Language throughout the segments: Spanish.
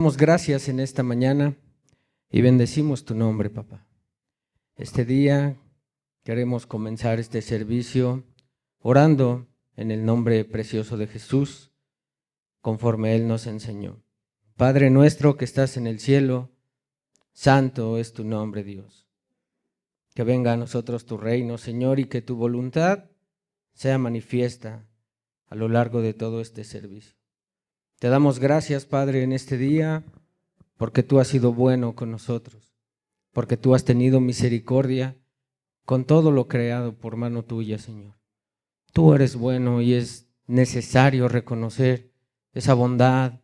Damos gracias en esta mañana y bendecimos tu nombre, papá. Este día queremos comenzar este servicio orando en el nombre precioso de Jesús, conforme Él nos enseñó. Padre nuestro que estás en el cielo, santo es tu nombre, Dios. Que venga a nosotros tu reino, Señor, y que tu voluntad sea manifiesta a lo largo de todo este servicio. Te damos gracias, Padre, en este día, porque tú has sido bueno con nosotros, porque tú has tenido misericordia con todo lo creado por mano tuya, Señor. Tú eres bueno y es necesario reconocer esa bondad,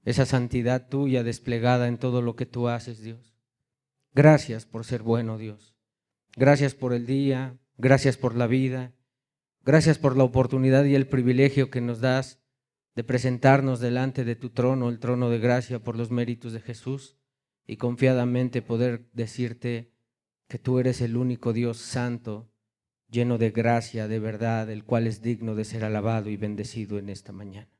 esa santidad tuya desplegada en todo lo que tú haces, Dios. Gracias por ser bueno, Dios. Gracias por el día, gracias por la vida, gracias por la oportunidad y el privilegio que nos das de presentarnos delante de tu trono, el trono de gracia por los méritos de Jesús, y confiadamente poder decirte que tú eres el único Dios santo, lleno de gracia, de verdad, el cual es digno de ser alabado y bendecido en esta mañana.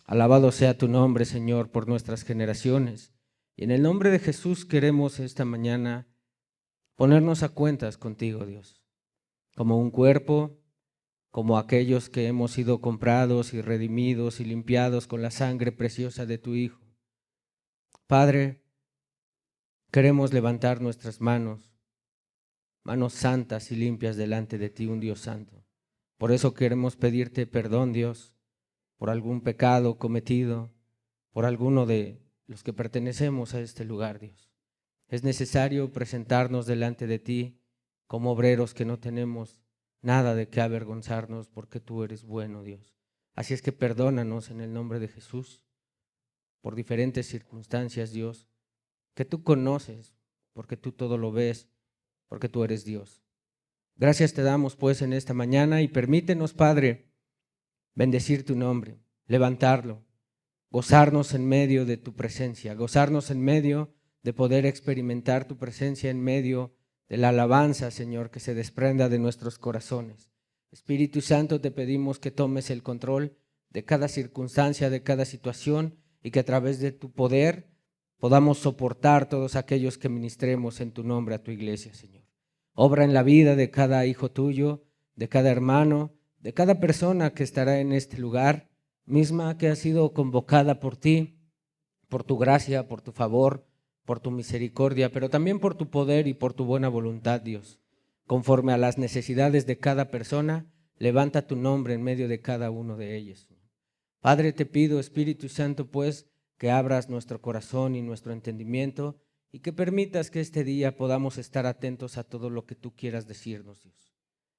Alabado sea tu nombre, Señor, por nuestras generaciones. Y en el nombre de Jesús queremos esta mañana ponernos a cuentas contigo, Dios, como un cuerpo, como aquellos que hemos sido comprados y redimidos y limpiados con la sangre preciosa de tu Hijo. Padre, queremos levantar nuestras manos santas y limpias delante de ti, un Dios santo. Por eso queremos pedirte perdón, Dios, por algún pecado cometido, por alguno de los que pertenecemos a este lugar, Dios. Es necesario presentarnos delante de ti como obreros que no tenemos nada de qué avergonzarnos, porque tú eres bueno, Dios. Así es que perdónanos en el nombre de Jesús por diferentes circunstancias, Dios, que tú conoces, porque tú todo lo ves, porque tú eres Dios. Gracias te damos pues en esta mañana y permítenos, Padre, bendecir tu nombre, levantarlo, gozarnos en medio de tu presencia, gozarnos en medio de poder experimentar tu presencia en medio de la alabanza, Señor, que se desprenda de nuestros corazones. Espíritu Santo, te pedimos que tomes el control de cada circunstancia, de cada situación, y que a través de tu poder podamos soportar todos aquellos que ministremos en tu nombre a tu iglesia, Señor. Obra en la vida de cada hijo tuyo, de cada hermano, de cada persona que estará en este lugar, misma que ha sido convocada por ti, por tu gracia, por tu favor, por tu misericordia, pero también por tu poder y por tu buena voluntad, Dios. Conforme a las necesidades de cada persona, levanta tu nombre en medio de cada uno de ellos. Padre, te pido, Espíritu Santo, pues, que abras nuestro corazón y nuestro entendimiento y que permitas que este día podamos estar atentos a todo lo que tú quieras decirnos, Dios.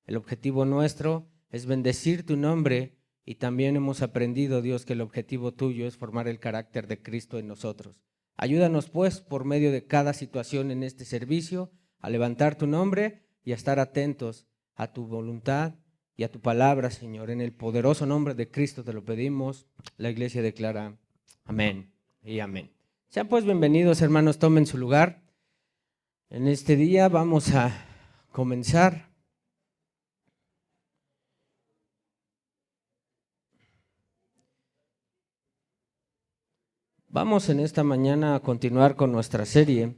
El objetivo nuestro es bendecir tu nombre y también hemos aprendido, Dios, que el objetivo tuyo es formar el carácter de Cristo en nosotros. Ayúdanos, pues, por medio de cada situación en este servicio, a levantar tu nombre y a estar atentos a tu voluntad y a tu palabra, Señor. En el poderoso nombre de Cristo te lo pedimos. La iglesia declara amén y amén. Sean pues bienvenidos, hermanos, tomen su lugar. En este día vamos a comenzar. Vamos en esta mañana a continuar con nuestra serie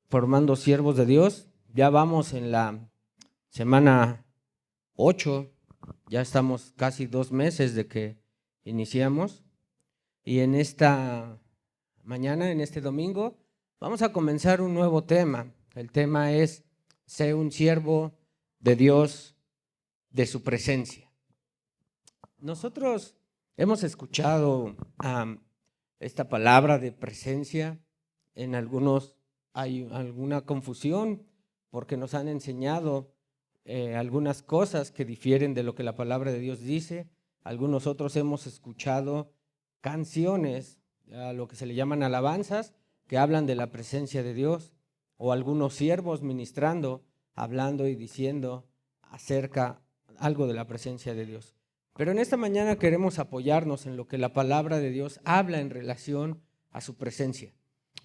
Formando Siervos de Dios. Ya vamos en la semana 8, ya estamos casi 2 meses de que iniciamos, y en esta mañana, en este domingo, vamos a comenzar un nuevo tema. El tema es: sé un siervo de Dios, de su presencia. Nosotros hemos escuchado esta palabra de presencia. En algunos hay alguna confusión porque nos han enseñado algunas cosas que difieren de lo que la palabra de Dios dice. Algunos otros hemos escuchado canciones, a lo que se le llaman alabanzas, que hablan de la presencia de Dios, o algunos siervos ministrando, hablando y diciendo acerca algo de la presencia de Dios. Pero en esta mañana queremos apoyarnos en lo que la palabra de Dios habla en relación a su presencia.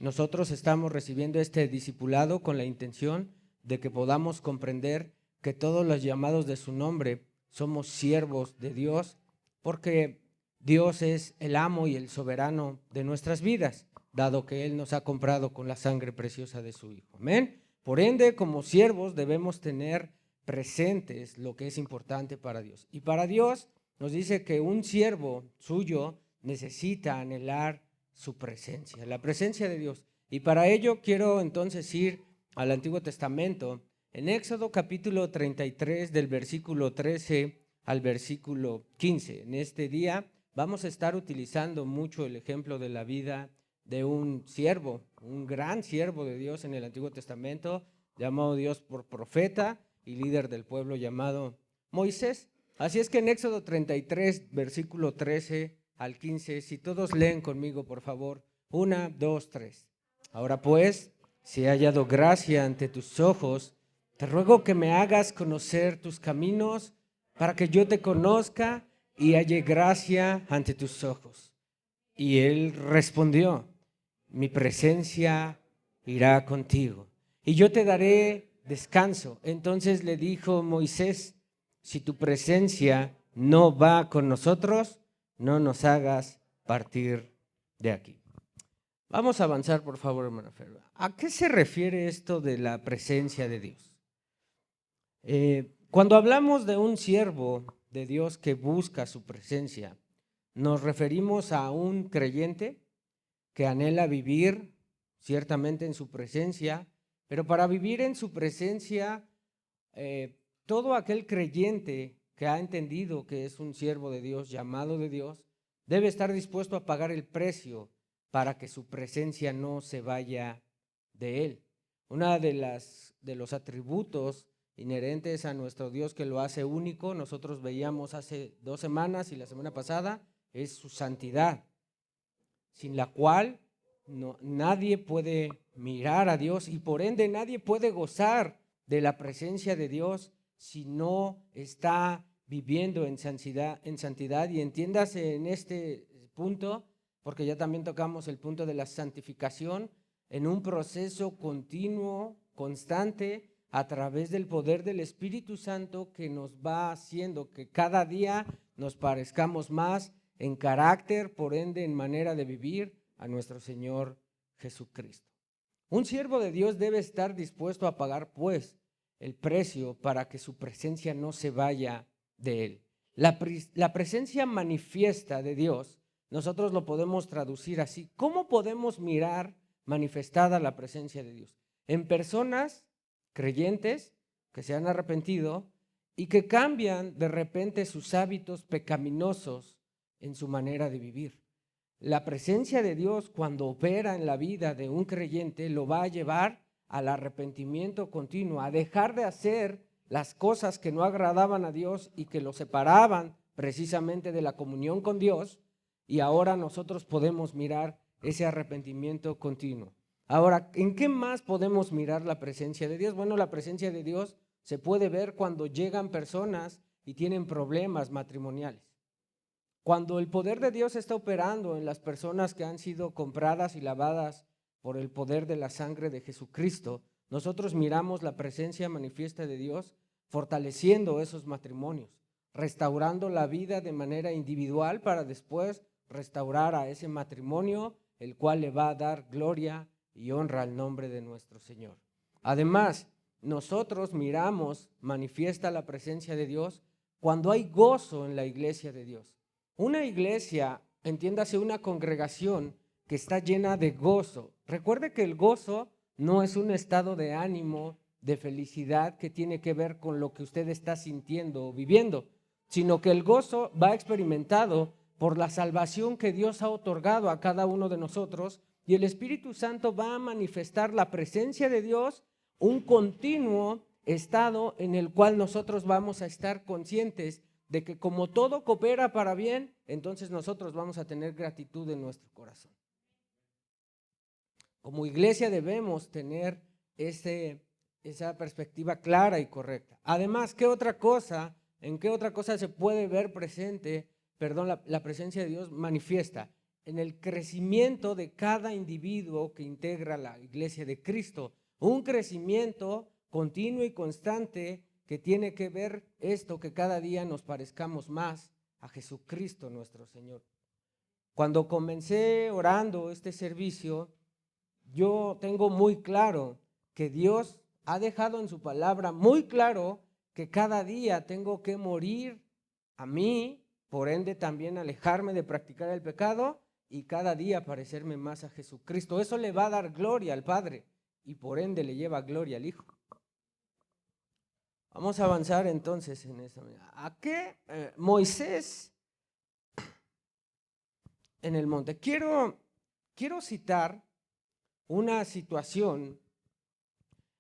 Nosotros estamos recibiendo este discipulado con la intención de que podamos comprender que todos los llamados de su nombre somos siervos de Dios, porque Dios es el amo y el soberano de nuestras vidas, dado que Él nos ha comprado con la sangre preciosa de su Hijo. Amén. Por ende, como siervos debemos tener presentes lo que es importante para Dios. Y para Dios nos dice que un siervo suyo necesita anhelar su presencia, la presencia de Dios. Y para ello quiero entonces ir al Antiguo Testamento, en Éxodo capítulo 33 del versículo 13 al versículo 15. En este día vamos a estar utilizando mucho el ejemplo de la vida de un siervo, un gran siervo de Dios en el Antiguo Testamento, llamado Dios por profeta y líder del pueblo llamado Moisés. Así es que en Éxodo 33, versículo 13 al 15, si todos leen conmigo, por favor, 1, 2, 3. Ahora pues, si he hallado gracia ante tus ojos, te ruego que me hagas conocer tus caminos para que yo te conozca y halle gracia ante tus ojos. Y él respondió, mi presencia irá contigo y yo te daré descanso. Entonces le dijo Moisés, si tu presencia no va con nosotros, no nos hagas partir de aquí. Vamos a avanzar, por favor, hermana Ferba. ¿A qué se refiere esto de la presencia de Dios? Cuando hablamos de un siervo de Dios que busca su presencia, nos referimos a un creyente que anhela vivir ciertamente en su presencia, pero para vivir en su presencia, todo aquel creyente que ha entendido que es un siervo de Dios, llamado de Dios, debe estar dispuesto a pagar el precio para que su presencia no se vaya de él. Una de los atributos inherentes a nuestro Dios que lo hace único, nosotros veíamos hace 2 semanas y la semana pasada, es su santidad, sin la cual nadie puede mirar a Dios y por ende nadie puede gozar de la presencia de Dios si no está viviendo en santidad. Y entiéndase en este punto, porque ya también tocamos el punto de la santificación, en un proceso continuo, constante, a través del poder del Espíritu Santo que nos va haciendo que cada día nos parezcamos más en carácter, por ende en manera de vivir a nuestro Señor Jesucristo. Un siervo de Dios debe estar dispuesto a pagar pues el precio para que su presencia no se vaya de él. La presencia manifiesta de Dios, nosotros lo podemos traducir así. ¿Cómo podemos mirar manifestada la presencia de Dios? En personas creyentes que se han arrepentido y que cambian de repente sus hábitos pecaminosos en su manera de vivir. La presencia de Dios, cuando opera en la vida de un creyente, lo va a llevar al arrepentimiento continuo, a dejar de hacer las cosas que no agradaban a Dios y que lo separaban precisamente de la comunión con Dios, y ahora nosotros podemos mirar ese arrepentimiento continuo. Ahora, ¿en qué más podemos mirar la presencia de Dios? Bueno, la presencia de Dios se puede ver cuando llegan personas y tienen problemas matrimoniales. Cuando el poder de Dios está operando en las personas que han sido compradas y lavadas por el poder de la sangre de Jesucristo, nosotros miramos la presencia manifiesta de Dios fortaleciendo esos matrimonios, restaurando la vida de manera individual para después restaurar a ese matrimonio, el cual le va a dar gloria y honra al nombre de nuestro Señor. Además, nosotros miramos manifiesta la presencia de Dios cuando hay gozo en la iglesia de Dios. Una iglesia, entiéndase, una congregación que está llena de gozo. Recuerde que el gozo no es un estado de ánimo, de felicidad que tiene que ver con lo que usted está sintiendo o viviendo, sino que el gozo va experimentado por la salvación que Dios ha otorgado a cada uno de nosotros, y el Espíritu Santo va a manifestar la presencia de Dios, un continuo estado en el cual nosotros vamos a estar conscientes de que como todo coopera para bien, entonces nosotros vamos a tener gratitud en nuestro corazón. Como iglesia debemos tener esa perspectiva clara y correcta. Además, ¿en qué otra cosa se puede ver la presencia de Dios manifiesta? En el crecimiento de cada individuo que integra la iglesia de Cristo. Un crecimiento continuo y constante que tiene que ver esto, que cada día nos parezcamos más a Jesucristo nuestro Señor. Cuando comencé orando este servicio, yo tengo muy claro que Dios ha dejado en su palabra muy claro que cada día tengo que morir a mí, por ende también alejarme de practicar el pecado y cada día parecerme más a Jesucristo. Eso le va a dar gloria al Padre y por ende le lleva gloria al Hijo. Vamos a avanzar entonces en esta. ¿A qué Moisés en el monte? Quiero citar una situación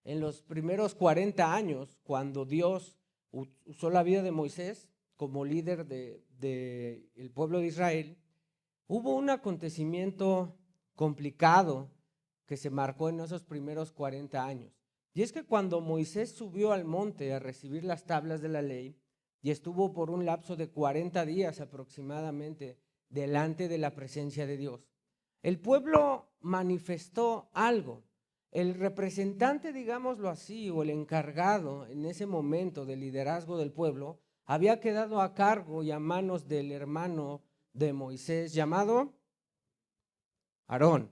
en los primeros 40 años, cuando Dios usó la vida de Moisés como líder del pueblo de Israel. Hubo un acontecimiento complicado que se marcó en esos primeros 40 años. Y es que cuando Moisés subió al monte a recibir las tablas de la ley y estuvo por un lapso de 40 días aproximadamente delante de la presencia de Dios, el pueblo manifestó algo. El representante, digámoslo así, o el encargado en ese momento del liderazgo del pueblo, había quedado a cargo y a manos del hermano de Moisés llamado Aarón.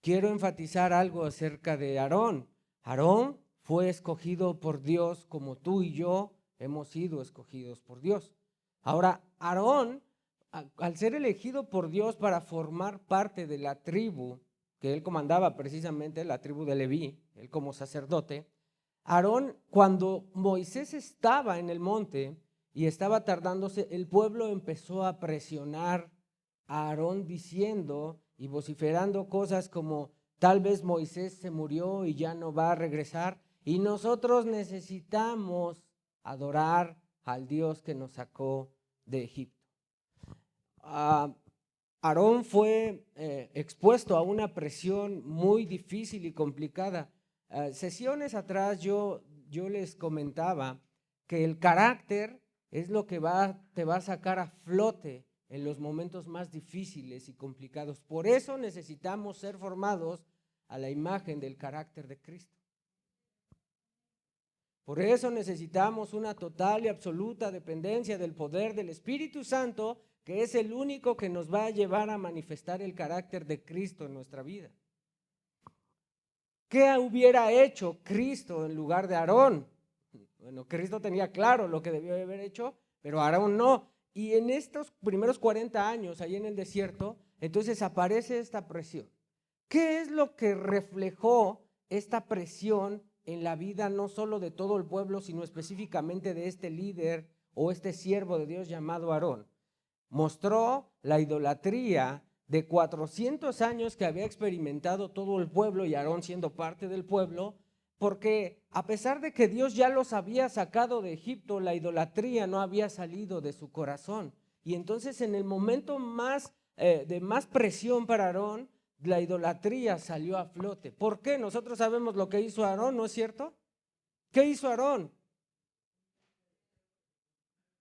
Quiero enfatizar algo acerca de Aarón. Aarón fue escogido por Dios como tú y yo hemos sido escogidos por Dios. Ahora, Aarón, al ser elegido por Dios para formar parte de la tribu que él comandaba, precisamente la tribu de Leví, él como sacerdote, Aarón, cuando Moisés estaba en el monte y estaba tardándose, el pueblo empezó a presionar a Aarón diciendo y vociferando cosas como: tal vez Moisés se murió y ya no va a regresar, y nosotros necesitamos adorar al Dios que nos sacó de Egipto. Aarón fue expuesto a una presión muy difícil y complicada. Sesiones atrás yo les comentaba que el carácter es lo que te va a sacar a flote en los momentos más difíciles y complicados. Por eso necesitamos ser formados a la imagen del carácter de Cristo. Por eso necesitamos una total y absoluta dependencia del poder del Espíritu Santo, que es el único que nos va a llevar a manifestar el carácter de Cristo en nuestra vida. ¿Qué hubiera hecho Cristo en lugar de Aarón? Bueno, Cristo tenía claro lo que debió haber hecho, pero Aarón no. Y en estos primeros 40 años, ahí en el desierto, entonces aparece esta presión. ¿Qué es lo que reflejó esta presión en la vida no solo de todo el pueblo, sino específicamente de este líder o este siervo de Dios llamado Aarón? Mostró la idolatría de 400 años que había experimentado todo el pueblo, y Aarón siendo parte del pueblo, porque a pesar de que Dios ya los había sacado de Egipto, la idolatría no había salido de su corazón. Y entonces en el momento de más presión para Aarón, la idolatría salió a flote. ¿Por qué? Nosotros sabemos lo que hizo Aarón, ¿no es cierto? ¿Qué hizo Aarón?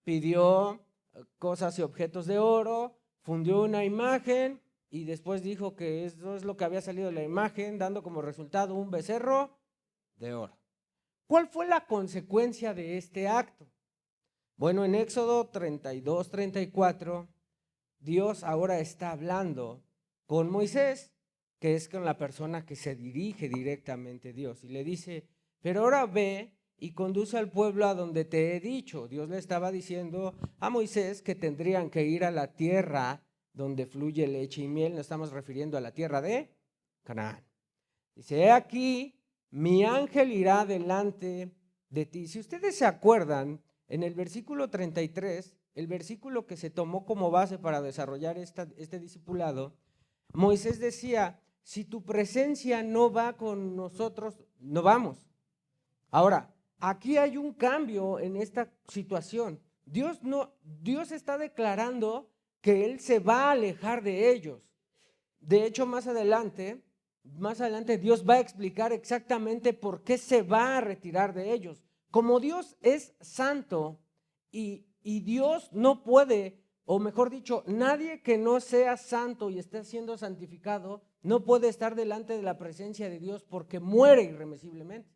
Pidió cosas y objetos de oro, fundió una imagen y después dijo que eso es lo que había salido de la imagen, dando como resultado un becerro de oro. ¿Cuál fue la consecuencia de este acto? Bueno, en Éxodo 32, 34, Dios ahora está hablando con Moisés, que es con la persona que se dirige directamente a Dios, y le dice: pero ahora ve y conduce al pueblo a donde te he dicho. Dios le estaba diciendo a Moisés que tendrían que ir a la tierra donde fluye leche y miel. Nos estamos refiriendo a la tierra de Canaán. Dice: he aquí, mi ángel irá delante de ti. Si ustedes se acuerdan, en el versículo 33, el versículo que se tomó como base para desarrollar este discipulado, Moisés decía: si tu presencia no va con nosotros, no vamos. Ahora, aquí hay un cambio en esta situación. Dios está declarando que Él se va a alejar de ellos. De hecho, más adelante Dios va a explicar exactamente por qué se va a retirar de ellos. Como Dios es santo y Dios no puede, o mejor dicho, nadie que no sea santo y esté siendo santificado, no puede estar delante de la presencia de Dios porque muere irremisiblemente.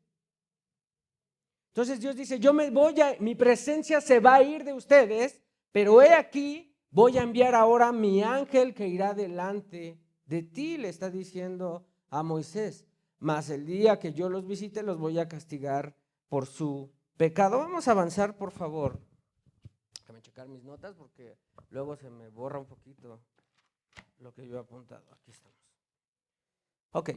Entonces Dios dice: yo me voy mi presencia se va a ir de ustedes, pero he aquí, voy a enviar ahora mi ángel que irá delante de ti, le está diciendo a Moisés, mas el día que yo los visite los voy a castigar por su pecado. Vamos a avanzar, por favor. Déjame checar mis notas porque luego se me borra un poquito lo que yo he apuntado. Aquí estamos. Ok.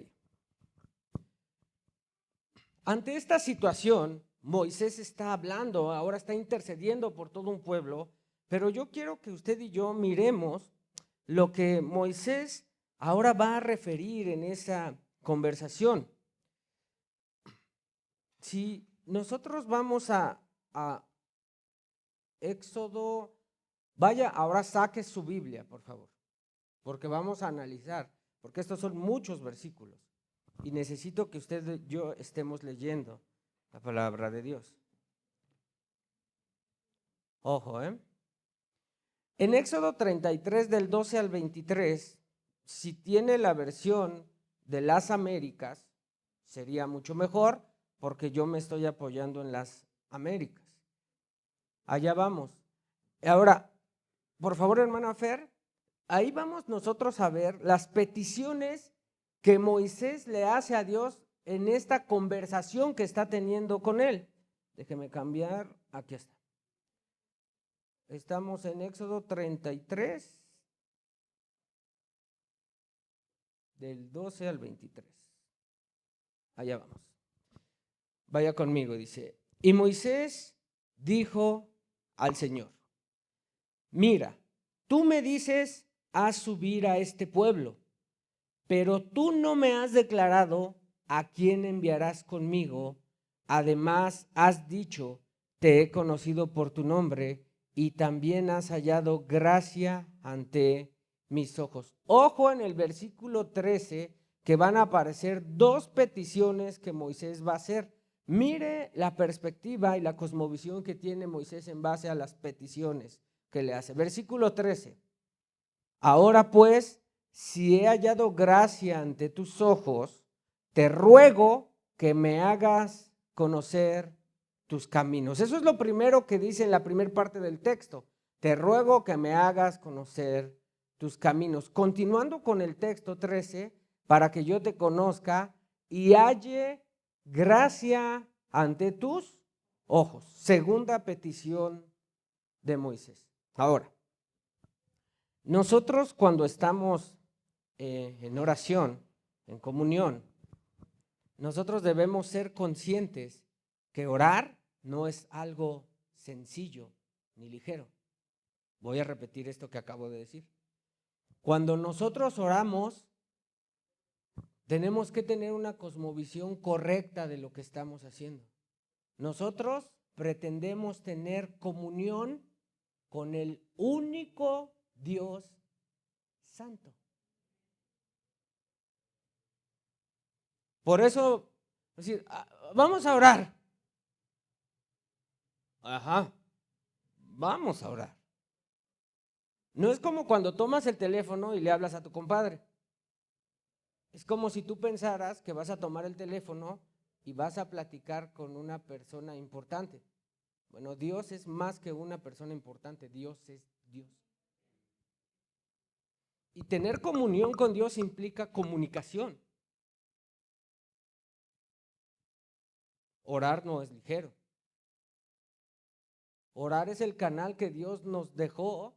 Ante esta situación, Moisés está hablando, ahora está intercediendo por todo un pueblo, pero yo quiero que usted y yo miremos lo que Moisés ahora va a referir en esa conversación. Si nosotros vamos a Éxodo, vaya, ahora saque su Biblia, por favor, porque vamos a analizar, porque estos son muchos versículos y necesito que usted y yo estemos leyendo la palabra de Dios. Ojo, En Éxodo 33 del 12 al 23, si tiene la versión de las Américas, sería mucho mejor porque yo me estoy apoyando en las Américas. Allá vamos. Ahora, por favor, hermana Fer, ahí vamos nosotros a ver las peticiones que Moisés le hace a Dios en esta conversación que está teniendo con él. Déjeme cambiar, aquí está. Estamos en Éxodo 33, del 12 al 23. Allá vamos. Vaya conmigo, dice. Y Moisés dijo al Señor, mira, tú me dices, haz subir a este pueblo, pero tú no me has declarado a quién enviarás conmigo. Además, has dicho, te he conocido por tu nombre y también has hallado gracia ante mis ojos. Ojo en el versículo 13 que van a aparecer dos peticiones que Moisés va a hacer. Mire la perspectiva y la cosmovisión que tiene Moisés en base a las peticiones que le hace. Versículo 13. Ahora pues, si he hallado gracia ante tus ojos, te ruego que me hagas conocer tus caminos. Eso es lo primero que dice en la primera parte del texto. Te ruego que me hagas conocer tus caminos. Continuando con el texto 13, para que yo te conozca y halle gracia ante tus ojos. Segunda petición de Moisés. Ahora, nosotros cuando estamos en oración, en comunión, nosotros debemos ser conscientes que orar no es algo sencillo ni ligero. Voy a repetir esto que acabo de decir. Cuando nosotros oramos, tenemos que tener una cosmovisión correcta de lo que estamos haciendo. Nosotros pretendemos tener comunión con el único Dios santo. Por eso, decir, vamos a orar. Ajá, vamos a orar. No es como cuando tomas el teléfono y le hablas a tu compadre. Es como si tú pensaras que vas a tomar el teléfono y vas a platicar con una persona importante. Bueno, Dios es más que una persona importante, Dios es Dios. Y tener comunión con Dios implica comunicación. Orar no es ligero. Orar es el canal que Dios nos dejó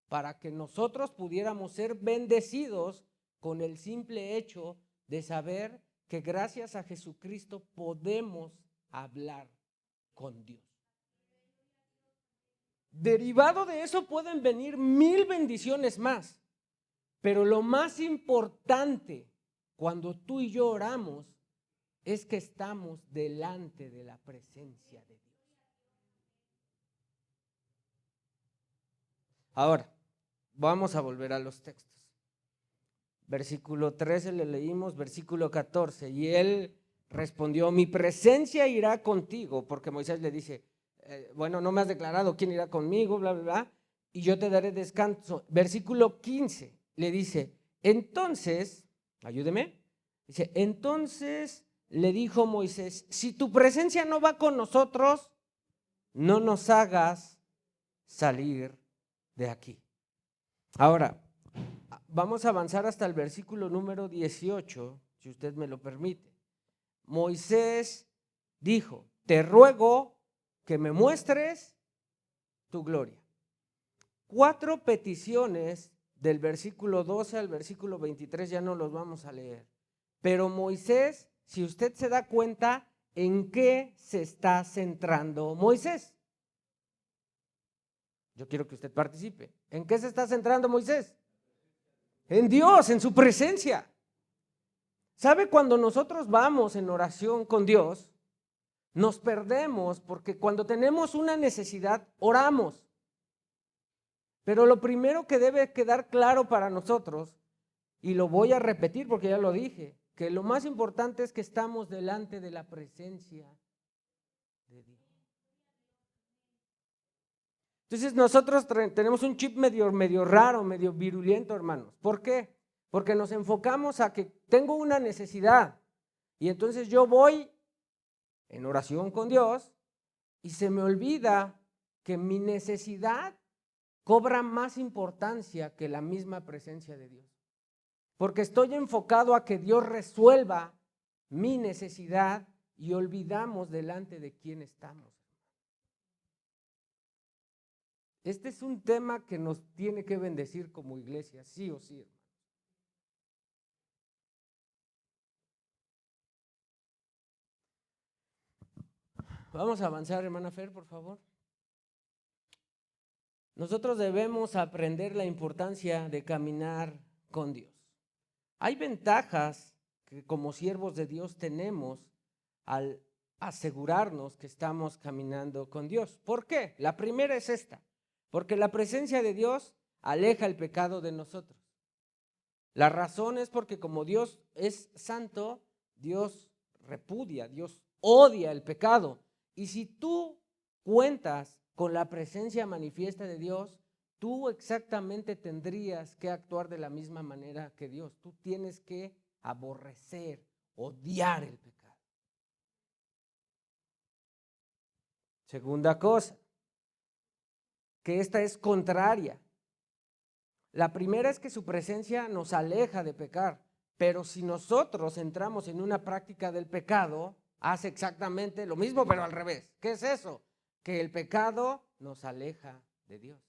para que nosotros pudiéramos ser bendecidos con el simple hecho de saber que gracias a Jesucristo podemos hablar con Dios. Derivado de eso pueden venir 1000 bendiciones más, pero lo más importante cuando tú y yo oramos es que estamos delante de la presencia de Dios. Ahora, vamos a volver a los textos. Versículo 13 le leímos, versículo 14, y él respondió, mi presencia irá contigo, porque Moisés le dice, bueno, no me has declarado quién irá conmigo, bla, bla, bla, y yo te daré descanso. Versículo 15 le dice, entonces, ayúdeme, dice, entonces le dijo Moisés, si tu presencia no va con nosotros, no nos hagas salir de aquí. Ahora, vamos a avanzar hasta el versículo número 18, si usted me lo permite. Moisés dijo, te ruego que me muestres tu gloria. 4 peticiones del versículo 12 al versículo 23, ya no los vamos a leer. Pero Moisés, si usted se da cuenta, ¿en qué se está centrando Moisés? Yo quiero que usted participe. ¿En qué se está centrando Moisés? En Dios, en su presencia. ¿Sabe? Cuando nosotros vamos en oración con Dios, nos perdemos porque cuando tenemos una necesidad, oramos. Pero lo primero que debe quedar claro para nosotros, y lo voy a repetir porque ya lo dije, que lo más importante es que estamos delante de la presencia de Dios. Entonces nosotros tenemos un chip medio raro, medio virulento, hermanos. ¿Por qué? Porque nos enfocamos a que tengo una necesidad y entonces yo voy en oración con Dios y se me olvida que mi necesidad cobra más importancia que la misma presencia de Dios. Porque estoy enfocado a que Dios resuelva mi necesidad y olvidamos delante de quién estamos. Este es un tema que nos tiene que bendecir como iglesia, sí o sí, hermano. Vamos a avanzar, hermana Fer, por favor. Nosotros debemos aprender la importancia de caminar con Dios. Hay ventajas que como siervos de Dios tenemos al asegurarnos que estamos caminando con Dios. ¿Por qué? La primera es esta, porque la presencia de Dios aleja el pecado de nosotros. La razón es porque como Dios es santo, Dios repudia, Dios odia el pecado. Y si tú cuentas con la presencia manifiesta de Dios, tú exactamente tendrías que actuar de la misma manera que Dios. Tú tienes que aborrecer, odiar el pecado. Segunda cosa, que esta es contraria. La primera es que su presencia nos aleja de pecar, pero si nosotros entramos en una práctica del pecado, hace exactamente lo mismo, pero al revés. ¿Qué es eso? Que el pecado nos aleja de Dios.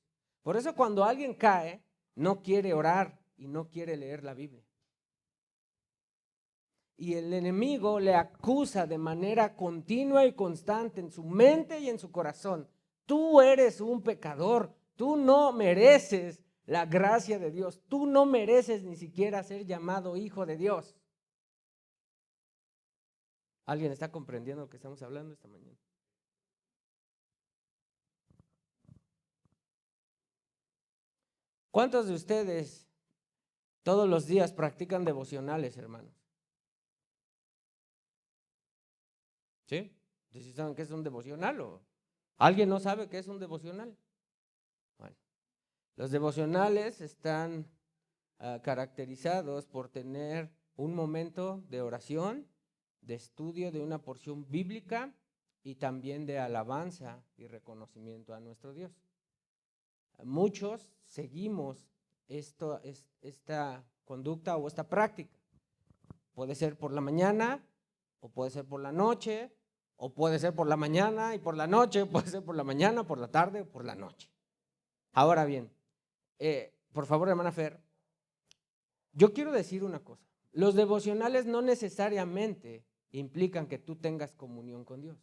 Por eso cuando alguien cae, no quiere orar y no quiere leer la Biblia. Y el enemigo le acusa de manera continua y constante en su mente y en su corazón. Tú eres un pecador, tú no mereces la gracia de Dios, tú no mereces ni siquiera ser llamado hijo de Dios. ¿Alguien está comprendiendo lo que estamos hablando esta mañana? ¿Cuántos de ustedes todos los días practican devocionales, hermanos? ¿Sí? ¿Ustedes saben qué es un devocional o alguien no sabe qué es un devocional? Bueno, los devocionales están caracterizados por tener un momento de oración, de estudio de una porción bíblica y también de alabanza y reconocimiento a nuestro Dios. Muchos seguimos esta conducta o esta práctica. Puede ser por la mañana, o puede ser por la noche, o puede ser por la mañana y por la noche, puede ser por la mañana, por la tarde o por la noche. Ahora bien, por favor, hermana Fer, yo quiero decir una cosa. Los devocionales no necesariamente implican que tú tengas comunión con Dios.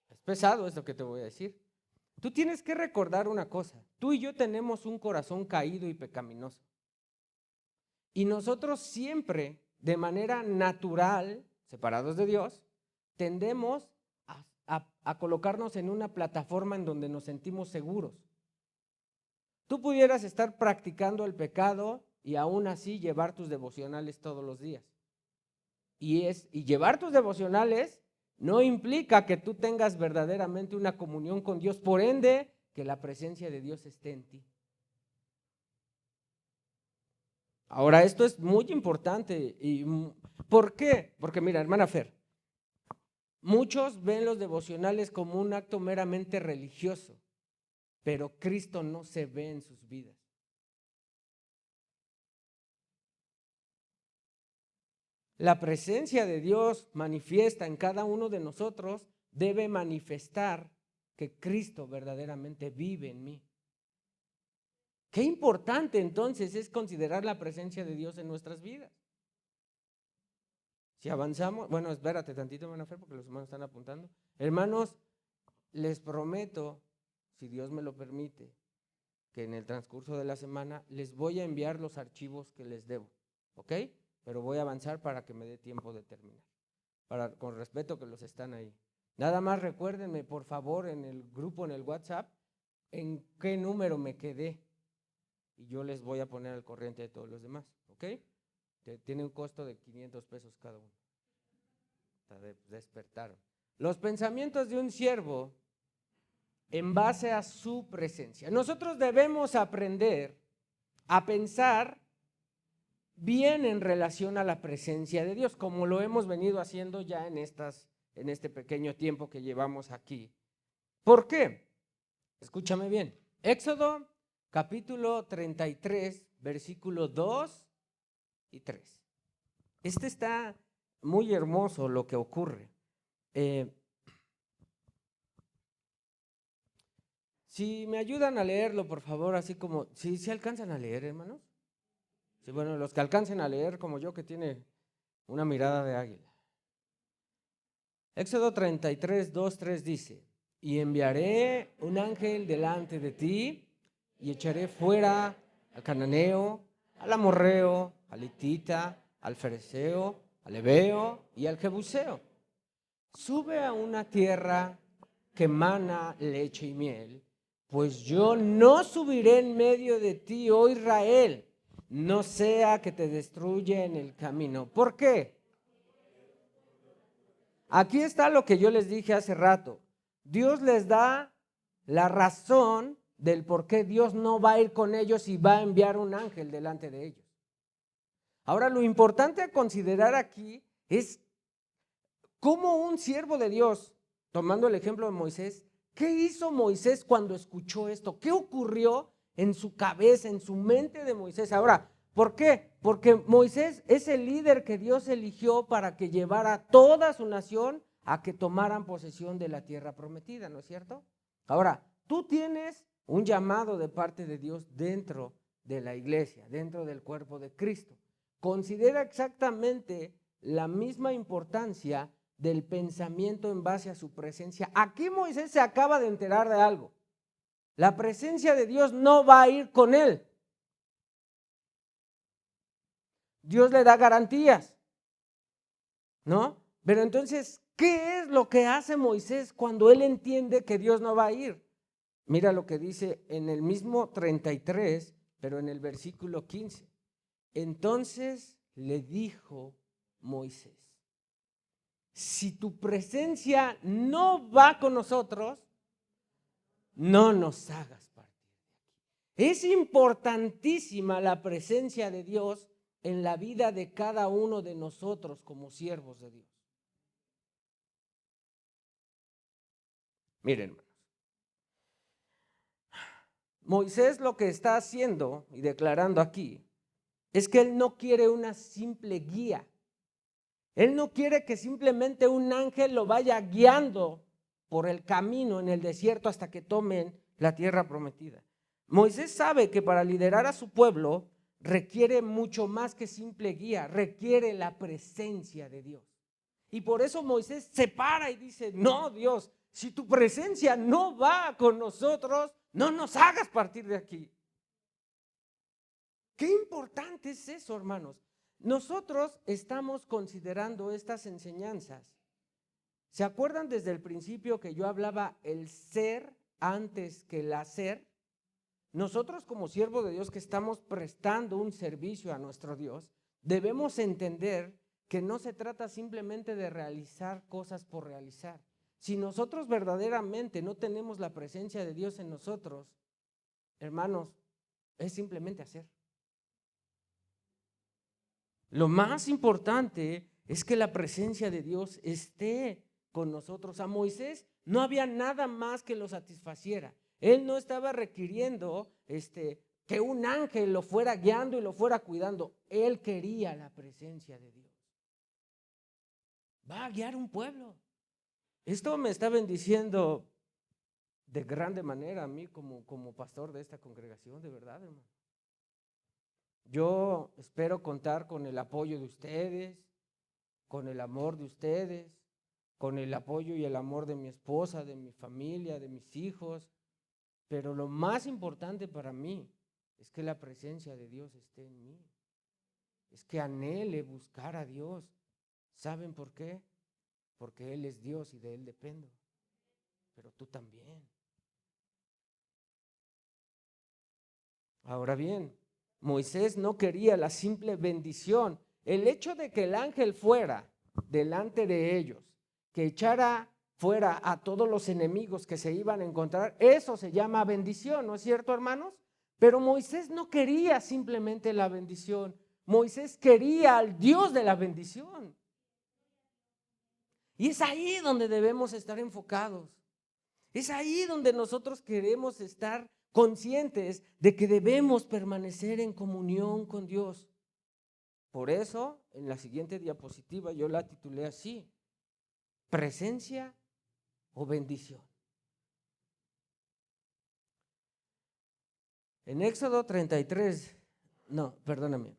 Es pesado esto que te voy a decir. Tú tienes que recordar una cosa. Tú y yo tenemos un corazón caído y pecaminoso. Y nosotros siempre, de manera natural, separados de Dios, tendemos a colocarnos en una plataforma en donde nos sentimos seguros. Tú pudieras estar practicando el pecado y aún así llevar tus devocionales todos los días. Y llevar tus devocionales no implica que tú tengas verdaderamente una comunión con Dios, por ende, que la presencia de Dios esté en ti. Ahora, esto es muy importante. ¿Por qué? Porque mira, hermana Fer, muchos ven los devocionales como un acto meramente religioso. pero Cristo no se ve en sus vidas. La presencia de Dios manifiesta en cada uno de nosotros debe manifestar que Cristo verdaderamente vive en mí. Qué importante entonces es considerar la presencia de Dios en nuestras vidas. Si avanzamos, bueno, espérate tantito, hermano Fer, porque los hermanos están apuntando. Hermanos, les prometo, si Dios me lo permite, que en el transcurso de la semana les voy a enviar los archivos que les debo, ¿ok? Pero voy a avanzar para que me dé tiempo de terminar, con respeto que los están ahí. Nada más recuérdenme, por favor, en el grupo, en el WhatsApp, en qué número me quedé y yo les voy a poner al corriente de todos los demás, ¿ok? Tiene un costo de 500 pesos cada uno. Despertaron. Los pensamientos de un siervo en base a su presencia. Nosotros debemos aprender a pensar bien en relación a la presencia de Dios, como lo hemos venido haciendo ya en este pequeño tiempo que llevamos aquí. ¿Por qué? Escúchame bien. Éxodo capítulo 33, versículos 2 y 3. Está muy hermoso lo que ocurre. Si me ayudan a leerlo, por favor, así como, si alcanzan a leer, hermanos. Sí, bueno, los que alcancen a leer como yo, que tiene una mirada de águila. Éxodo 33, 2, 3 dice: y enviaré un ángel delante de ti y echaré fuera al cananeo, al amorreo, al hitita, al fereceo, al heveo y al jebuseo. Sube a una tierra que mana leche y miel, pues yo no subiré en medio de ti, oh Israel, no sea que te destruya en el camino. ¿Por qué? Aquí está lo que yo les dije hace rato. Dios les da la razón del por qué Dios no va a ir con ellos y va a enviar un ángel delante de ellos. Ahora, lo importante a considerar aquí es cómo un siervo de Dios, tomando el ejemplo de Moisés, ¿qué hizo Moisés cuando escuchó esto? ¿Qué ocurrió en su cabeza, en su mente de Moisés? Ahora, ¿por qué? Porque Moisés es el líder que Dios eligió para que llevara a toda su nación a que tomaran posesión de la tierra prometida, ¿no es cierto? Ahora, tú tienes un llamado de parte de Dios dentro de la iglesia, dentro del cuerpo de Cristo. Considera exactamente la misma importancia del pensamiento en base a su presencia. Aquí Moisés se acaba de enterar de algo. La presencia de Dios no va a ir con él. Dios le da garantías, ¿no? Pero entonces, ¿qué es lo que hace Moisés cuando él entiende que Dios no va a ir? Mira lo que dice en el mismo 33, pero en el versículo 15. Entonces le dijo Moisés: si tu presencia no va con nosotros, no nos hagas partir de aquí. Es importantísima la presencia de Dios en la vida de cada uno de nosotros como siervos de Dios. Miren, hermanos, Moisés lo que está haciendo y declarando aquí es que él no quiere una simple guía. Él no quiere que simplemente un ángel lo vaya guiando por el camino en el desierto hasta que tomen la tierra prometida. Moisés sabe que para liderar a su pueblo requiere mucho más que simple guía, requiere la presencia de Dios. Y por eso Moisés se para y dice: no, Dios, si tu presencia no va con nosotros, no nos hagas partir de aquí. Qué importante es eso, hermanos. Nosotros estamos considerando estas enseñanzas. ¿Se acuerdan desde el principio que yo hablaba el ser antes que el hacer? Nosotros como siervos de Dios que estamos prestando un servicio a nuestro Dios, debemos entender que no se trata simplemente de realizar cosas por realizar. Si nosotros verdaderamente no tenemos la presencia de Dios en nosotros, hermanos, es simplemente hacer. Lo más importante es que la presencia de Dios esté con nosotros. A Moisés no había nada más que lo satisfaciera. Él no estaba requiriendo que un ángel lo fuera guiando y lo fuera cuidando. Él quería la presencia de Dios. Va a guiar un pueblo. Esto me está bendiciendo de grande manera a mí como pastor de esta congregación, de verdad, hermano. Yo espero contar con el apoyo de ustedes, con el amor de ustedes, con el apoyo y el amor de mi esposa, de mi familia, de mis hijos, pero lo más importante para mí es que la presencia de Dios esté en mí, es que anhele buscar a Dios. ¿Saben por qué? Porque Él es Dios y de Él dependo, pero tú también. Ahora bien, Moisés no quería la simple bendición. El hecho de que el ángel fuera delante de ellos, que echara fuera a todos los enemigos que se iban a encontrar, eso se llama bendición, ¿no es cierto, hermanos? Pero Moisés no quería simplemente la bendición. Moisés quería al Dios de la bendición. Y es ahí donde debemos estar enfocados. Es ahí donde nosotros queremos estar conscientes de que debemos permanecer en comunión con Dios. Por eso, en la siguiente diapositiva yo la titulé así: presencia o bendición. En Éxodo 33, no, perdóname.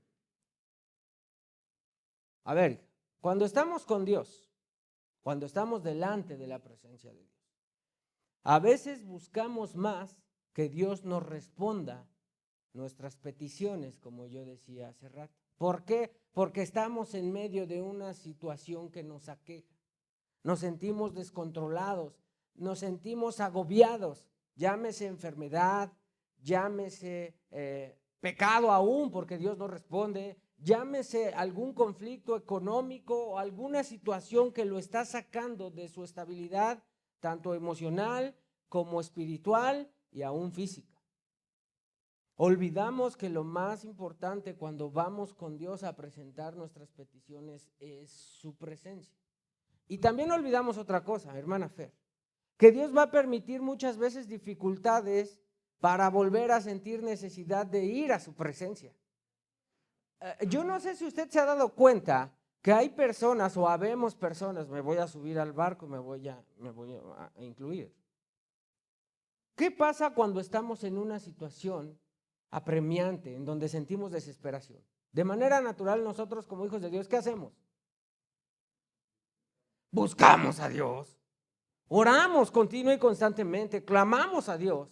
A ver, cuando estamos con Dios, cuando estamos delante de la presencia de Dios, a veces buscamos más que Dios nos responda nuestras peticiones, como yo decía hace rato. ¿Por qué? Porque estamos en medio de una situación que nos aqueja. Nos sentimos descontrolados, nos sentimos agobiados, llámese enfermedad, llámese pecado aún porque Dios no responde, llámese algún conflicto económico o alguna situación que lo está sacando de su estabilidad, tanto emocional como espiritual y aún física. Olvidamos que lo más importante cuando vamos con Dios a presentar nuestras peticiones es su presencia. Y también olvidamos otra cosa, hermana Fer, que Dios va a permitir muchas veces dificultades para volver a sentir necesidad de ir a su presencia. Yo no sé si usted se ha dado cuenta que hay personas o habemos personas, me voy a subir al barco, me voy a incluir. ¿Qué pasa cuando estamos en una situación apremiante, en donde sentimos desesperación? De manera natural, nosotros como hijos de Dios, ¿qué hacemos? Buscamos a Dios, oramos continua y constantemente, clamamos a Dios,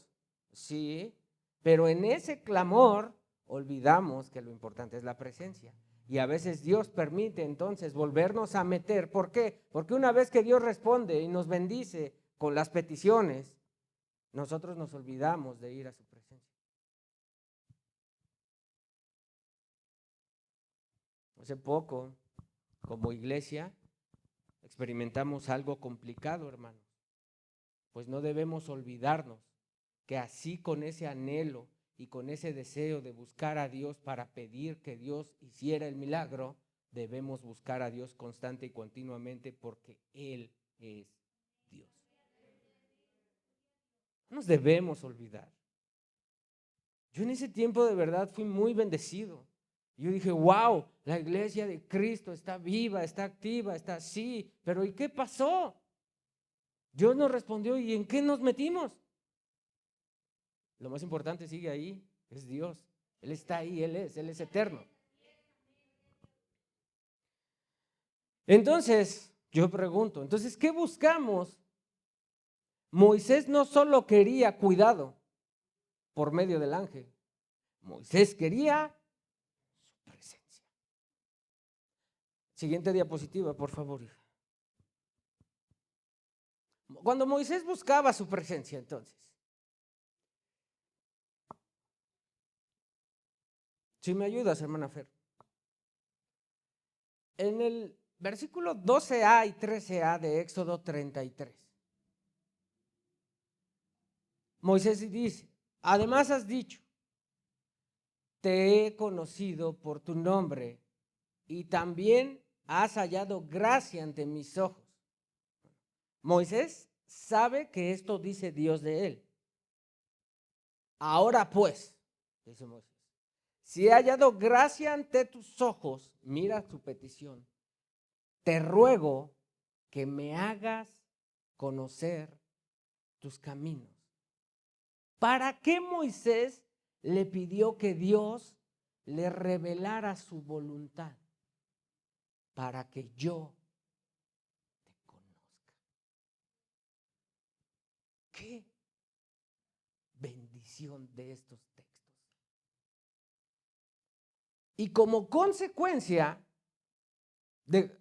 sí, pero en ese clamor olvidamos que lo importante es la presencia. Y a veces Dios permite entonces volvernos a meter. ¿Por qué? Porque una vez que Dios responde y nos bendice con las peticiones, nosotros nos olvidamos de ir a su presencia. Hace poco, como iglesia, experimentamos algo complicado, hermanos. Pues no debemos olvidarnos que así con ese anhelo y con ese deseo de buscar a Dios para pedir que Dios hiciera el milagro, debemos buscar a Dios constante y continuamente porque Él es Dios. No nos debemos olvidar. Yo en ese tiempo de verdad fui muy bendecido. Yo dije, wow, la iglesia de Cristo está viva, está activa, está así. Pero ¿y qué pasó? Dios nos respondió, ¿y en qué nos metimos? Lo más importante sigue ahí, es Dios. Él está ahí, Él es eterno. Entonces, yo pregunto, entonces, ¿qué buscamos? Moisés no solo quería cuidado por medio del ángel, Moisés quería su presencia. Siguiente diapositiva, por favor. Cuando Moisés buscaba su presencia, entonces, si me ayudas, hermana Fer, en el versículo 12a y 13a de Éxodo 33, Moisés dice, además has dicho, te he conocido por tu nombre y también has hallado gracia ante mis ojos. Moisés sabe que esto dice Dios de él. Ahora pues, dice Moisés, si he hallado gracia ante tus ojos, mira tu petición, te ruego que me hagas conocer tus caminos. ¿Para qué Moisés le pidió que Dios le revelara su voluntad? Para que yo te conozca. ¿Qué bendición de estos textos? Y como consecuencia de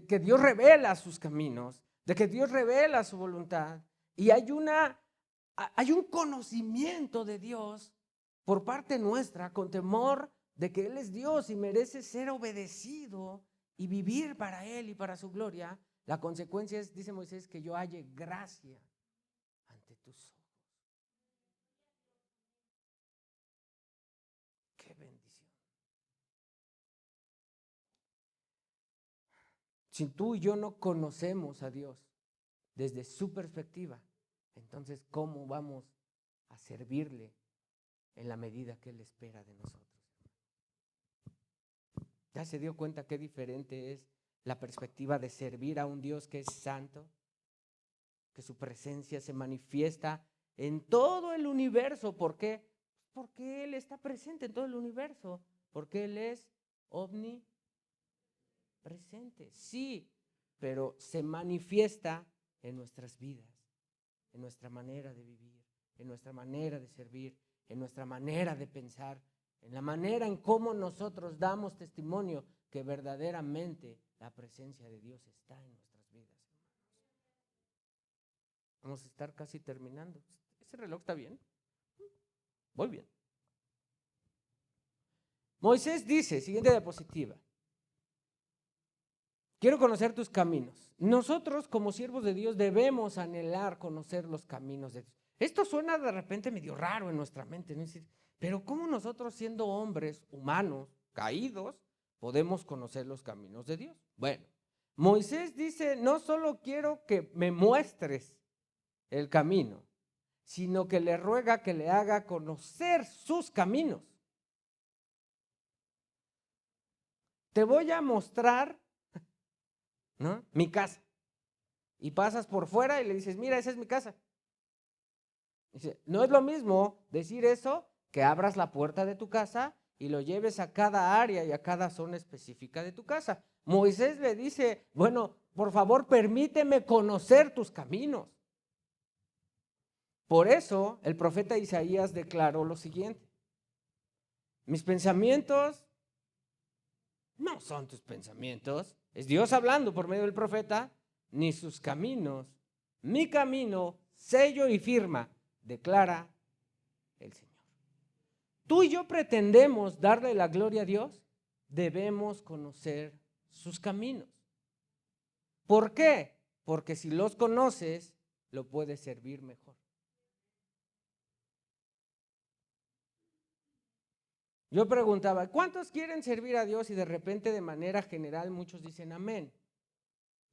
que Dios revela sus caminos, de que Dios revela su voluntad, y hay un conocimiento de Dios por parte nuestra, con temor de que Él es Dios y merece ser obedecido y vivir para Él y para su gloria. La consecuencia es, dice Moisés, que yo halle gracia ante tus ojos. Qué bendición. Si tú y yo no conocemos a Dios desde su perspectiva, entonces ¿cómo vamos a servirle en la medida que Él espera de nosotros? ¿Ya se dio cuenta qué diferente es la perspectiva de servir a un Dios que es santo? Que su presencia se manifiesta en todo el universo. ¿Por qué? Porque Él está presente en todo el universo. Porque Él es omnipresente. Sí, pero se manifiesta en nuestras vidas, en nuestra manera de vivir, en nuestra manera de servir, en nuestra manera de pensar, en la manera en cómo nosotros damos testimonio que verdaderamente la presencia de Dios está en nuestras vidas. Vamos a estar casi terminando. ¿Ese reloj está bien? Voy bien. Moisés dice, siguiente diapositiva, quiero conocer tus caminos. Nosotros como siervos de Dios debemos anhelar conocer los caminos de Dios. Esto suena de repente medio raro en nuestra mente, ¿no? Pero ¿cómo nosotros siendo hombres humanos, caídos, podemos conocer los caminos de Dios? Bueno, Moisés dice, no solo quiero que me muestres el camino, sino que le ruega que le haga conocer sus caminos. Te voy a mostrar, ¿no?, mi casa. Y pasas por fuera y le dices, mira, esa es mi casa. Dice, no es lo mismo decir eso que abras la puerta de tu casa y lo lleves a cada área y a cada zona específica de tu casa. Moisés le dice, bueno, por favor, permíteme conocer tus caminos. Por eso el profeta Isaías declaró lo siguiente: mis pensamientos no son tus pensamientos, es Dios hablando por medio del profeta, ni sus caminos, mi camino, sello y firma, declara el Señor. Tú y yo pretendemos darle la gloria a Dios, debemos conocer sus caminos. ¿Por qué? Porque si los conoces, lo puedes servir mejor. Yo preguntaba, ¿cuántos quieren servir a Dios? Y de repente, de manera general, muchos dicen amén.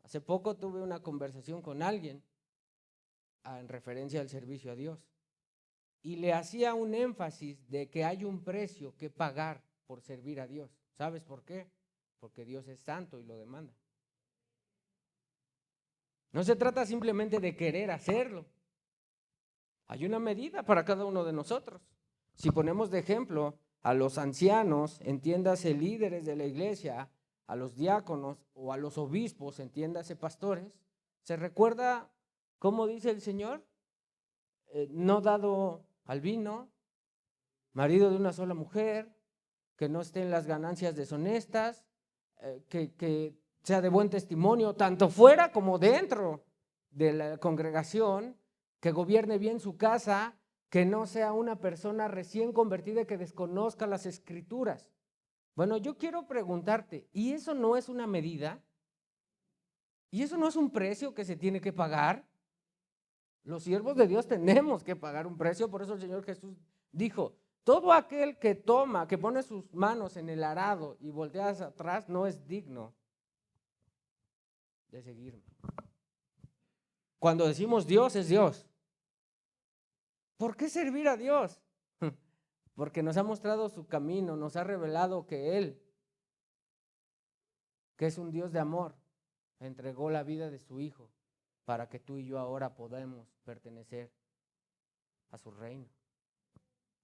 Hace poco tuve una conversación con alguien en referencia al servicio a Dios y le hacía un énfasis de que hay un precio que pagar por servir a Dios. ¿Sabes por qué? Porque Dios es santo y lo demanda. No se trata simplemente de querer hacerlo. Hay una medida para cada uno de nosotros. Si ponemos de ejemplo a los ancianos, entiéndase líderes de la iglesia, a los diáconos o a los obispos, entiéndase pastores, ¿se recuerda cómo dice el Señor? No dado al vino, marido de una sola mujer, que no esté en las ganancias deshonestas, que sea de buen testimonio, tanto fuera como dentro de la congregación, que gobierne bien su casa, que no sea una persona recién convertida y que desconozca las escrituras. Bueno, yo quiero preguntarte, ¿y eso no es una medida? ¿Y eso no es un precio que se tiene que pagar? Los siervos de Dios tenemos que pagar un precio, por eso el Señor Jesús dijo, todo aquel que toma, que pone sus manos en el arado y voltea hacia atrás, no es digno de seguirme. Cuando decimos Dios, es Dios. ¿Por qué servir a Dios? Porque nos ha mostrado su camino, nos ha revelado que Él, que es un Dios de amor, entregó la vida de su Hijo para que tú y yo ahora podamos pertenecer a su reino.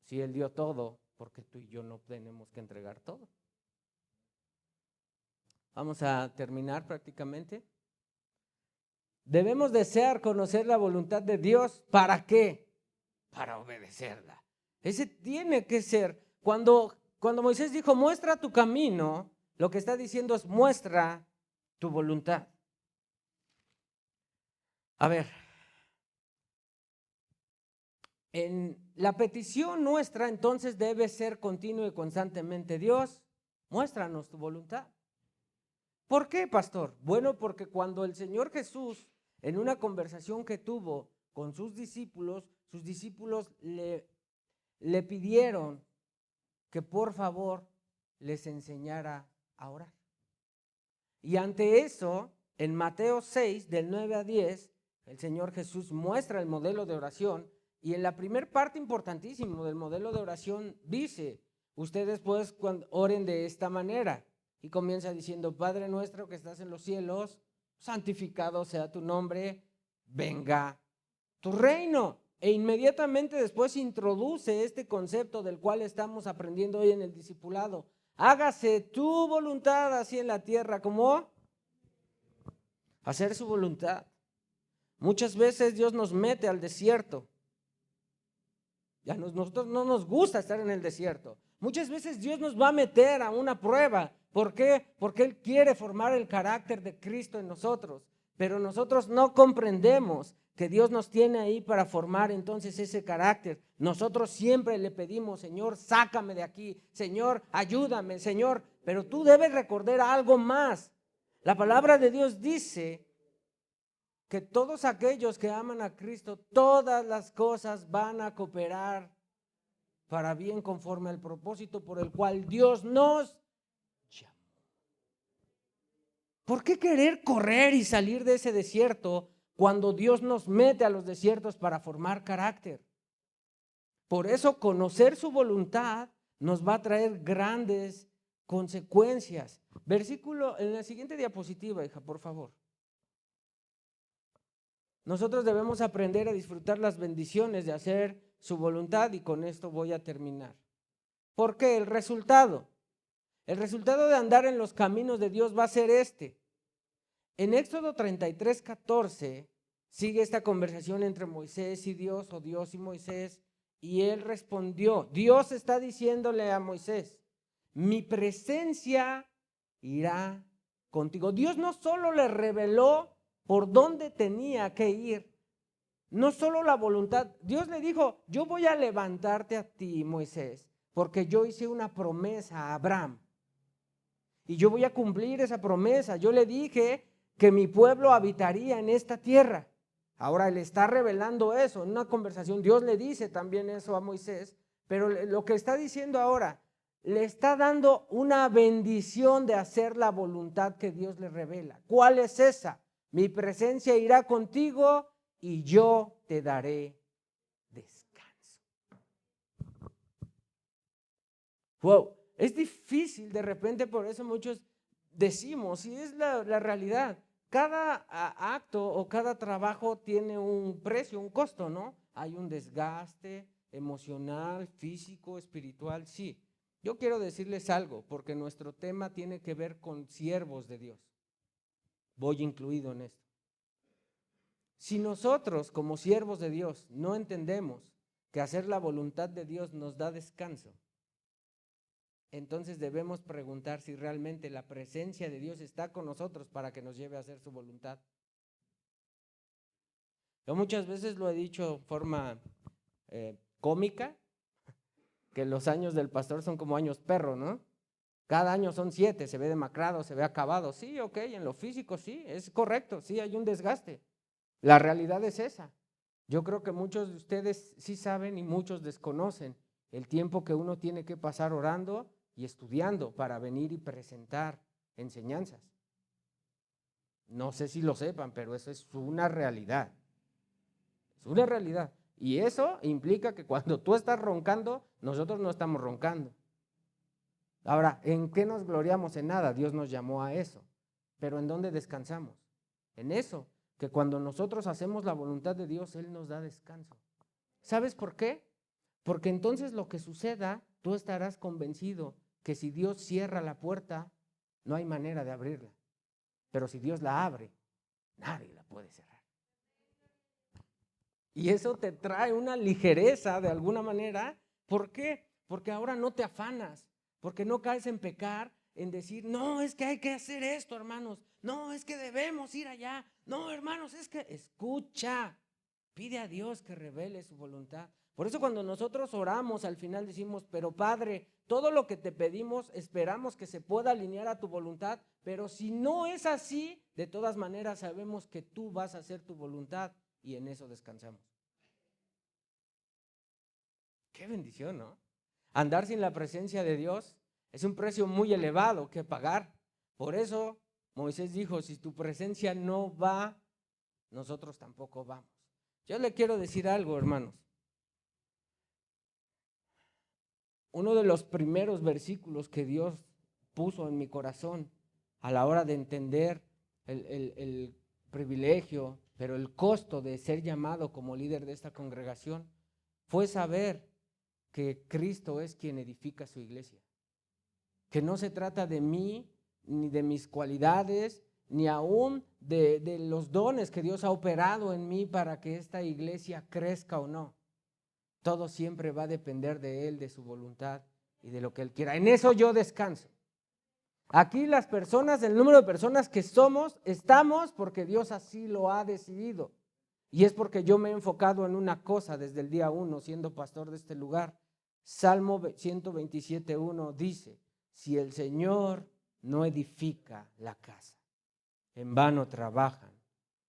Si Él dio todo, ¿por qué tú y yo no tenemos que entregar todo? Vamos a terminar prácticamente. Debemos desear conocer la voluntad de Dios. ¿Para qué? Para obedecerla. Ese tiene que ser. Cuando Moisés dijo, muestra tu camino, lo que está diciendo es, muestra tu voluntad. A ver, en la petición nuestra entonces debe ser continua y constantemente, Dios, muéstranos tu voluntad. ¿Por qué, pastor? Bueno, porque cuando el Señor Jesús, en una conversación que tuvo con sus discípulos le pidieron que por favor les enseñara a orar. Y ante eso, en Mateo 6, del 9 a 10, el Señor Jesús muestra el modelo de oración y en la primer parte importantísima del modelo de oración dice, ustedes pues oren de esta manera. Y comienza diciendo, Padre nuestro que estás en los cielos, santificado sea tu nombre, venga tu reino. E inmediatamente después introduce este concepto del cual estamos aprendiendo hoy en el discipulado. Hágase tu voluntad así en la tierra como hacer su voluntad. Muchas veces Dios nos mete al desierto. Ya nosotros no nos gusta estar en el desierto. Muchas veces Dios nos va a meter a una prueba. ¿Por qué? Porque Él quiere formar el carácter de Cristo en nosotros. Pero nosotros no comprendemos que Dios nos tiene ahí para formar entonces ese carácter. Nosotros siempre le pedimos, Señor, sácame de aquí. Señor, ayúdame, Señor. Pero tú debes recordar algo más. La palabra de Dios dice que todos aquellos que aman a Cristo, todas las cosas van a cooperar para bien conforme al propósito por el cual Dios nos llamó. ¿Por qué querer correr y salir de ese desierto cuando Dios nos mete a los desiertos para formar carácter? Por eso conocer su voluntad nos va a traer grandes consecuencias. Versículo en la siguiente diapositiva, hija, por favor. Nosotros debemos aprender a disfrutar las bendiciones de hacer su voluntad y con esto voy a terminar. ¿Por qué? El resultado de andar en los caminos de Dios va a ser este. En Éxodo 33:14 sigue esta conversación entre Moisés y Dios o Dios y Moisés y él respondió, Dios está diciéndole a Moisés, mi presencia irá contigo. Dios no solo le reveló por dónde tenía que ir, no solo la voluntad, Dios le dijo, yo voy a levantarte a ti, Moisés, porque yo hice una promesa a Abraham y yo voy a cumplir esa promesa. Yo le dije que mi pueblo habitaría en esta tierra. Ahora le está revelando eso en una conversación. Dios le dice también eso a Moisés, pero lo que está diciendo ahora, le está dando una bendición de hacer la voluntad que Dios le revela. ¿Cuál es esa? Mi presencia irá contigo y yo te daré descanso. Wow, es difícil de repente, por eso muchos decimos, y es la realidad, cada acto o cada trabajo tiene un precio, un costo, ¿no? Hay un desgaste emocional, físico, espiritual, sí. Yo quiero decirles algo, porque nuestro tema tiene que ver con siervos de Dios. Voy incluido en esto. Si nosotros como siervos de Dios no entendemos que hacer la voluntad de Dios nos da descanso, entonces debemos preguntar si realmente la presencia de Dios está con nosotros para que nos lleve a hacer su voluntad. Yo muchas veces lo he dicho de forma cómica, que los años del pastor son como años perro, ¿no? Cada año son 7, se ve demacrado, se ve acabado. Sí, ok, en lo físico sí, es correcto, sí hay un desgaste. La realidad es esa. Yo creo que muchos de ustedes sí saben y muchos desconocen el tiempo que uno tiene que pasar orando y estudiando para venir y presentar enseñanzas. No sé si lo sepan, pero eso es una realidad. Es una realidad. Y eso implica que cuando tú estás roncando, nosotros no estamos roncando. Ahora, ¿en qué nos gloriamos? En nada, Dios nos llamó a eso. Pero ¿en dónde descansamos? En eso, que cuando nosotros hacemos la voluntad de Dios, Él nos da descanso. ¿Sabes por qué? Porque entonces lo que suceda, tú estarás convencido que si Dios cierra la puerta, no hay manera de abrirla. Pero si Dios la abre, nadie la puede cerrar. Y eso te trae una ligereza de alguna manera. ¿Por qué? Porque ahora no te afanas, porque no caes en pecar, en decir, no, es que hay que hacer esto, hermanos. No, es que debemos ir allá. No, hermanos, es que escucha. Pide a Dios que revele su voluntad. Por eso cuando nosotros oramos, al final decimos, pero Padre, todo lo que te pedimos, esperamos que se pueda alinear a tu voluntad, pero si no es así, de todas maneras sabemos que tú vas a hacer tu voluntad y en eso descansamos. Qué bendición, ¿no? Andar sin la presencia de Dios es un precio muy elevado que pagar. Por eso Moisés dijo, si tu presencia no va, nosotros tampoco vamos. Yo le quiero decir algo, hermanos. Uno de los primeros versículos que Dios puso en mi corazón a la hora de entender el privilegio, pero el costo de ser llamado como líder de esta congregación, fue saber que Cristo es quien edifica su iglesia. Que no se trata de mí, ni de mis cualidades, ni aún de los dones que Dios ha operado en mí para que esta iglesia crezca o no. Todo siempre va a depender de Él, de su voluntad y de lo que Él quiera. En eso yo descanso. Aquí las personas, el número de personas que somos, estamos porque Dios así lo ha decidido. Y es porque yo me he enfocado en una cosa desde el día 1, siendo pastor de este lugar. Salmo 127:1 dice, si el Señor no edifica la casa, en vano trabajan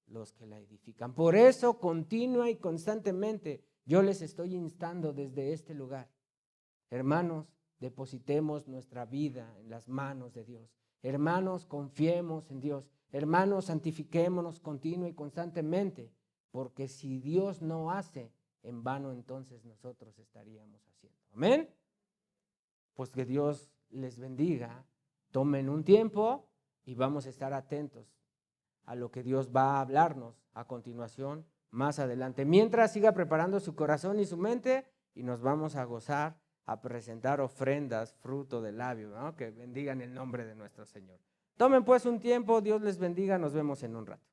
los que la edifican. Por eso, continua y constantemente, yo les estoy instando desde este lugar. Hermanos, depositemos nuestra vida en las manos de Dios. Hermanos, confiemos en Dios. Hermanos, santifiquémonos continua y constantemente, porque si Dios no hace, en vano entonces nosotros estaríamos haciendo. Amén. Pues que Dios les bendiga. Tomen un tiempo y vamos a estar atentos a lo que Dios va a hablarnos a continuación, más adelante. Mientras siga preparando su corazón y su mente y nos vamos a gozar, a presentar ofrendas, fruto del labio, ¿no? Que bendigan el nombre de nuestro Señor. Tomen pues un tiempo, Dios les bendiga, nos vemos en un rato.